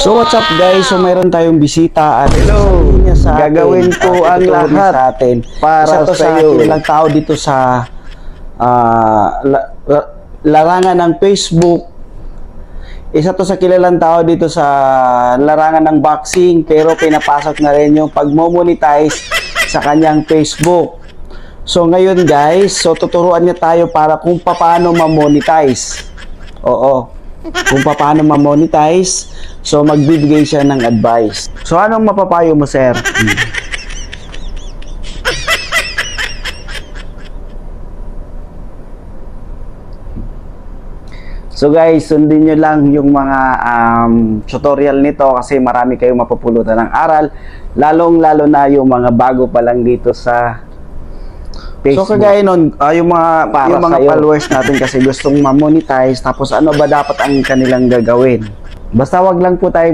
So what's up guys? So mayroon tayong bisita at gagawin ko ang lahat sa atin para sa ilang tao dito sa larangan ng Facebook. Isa to sa kilalang tao dito sa larangan ng boxing, pero pinapasok na rin yung pag-monetize sa kanyang Facebook. So ngayon guys, so tuturuan niya tayo para kung paano ma-monetize. Oo. Kung paano ma-monetize. So magbibigay siya ng advice. So anong mapapayo mo, sir? So guys, sundin nyo lang yung mga tutorial nito kasi marami kayong mapupulutan ng aral, lalong-lalo na yung mga bago pa lang dito sa Facebook. So kagaya nun, yung mga followers natin kasi gustong ma-monetize, tapos ano ba dapat ang kanilang gagawin? Basta wag lang po tayo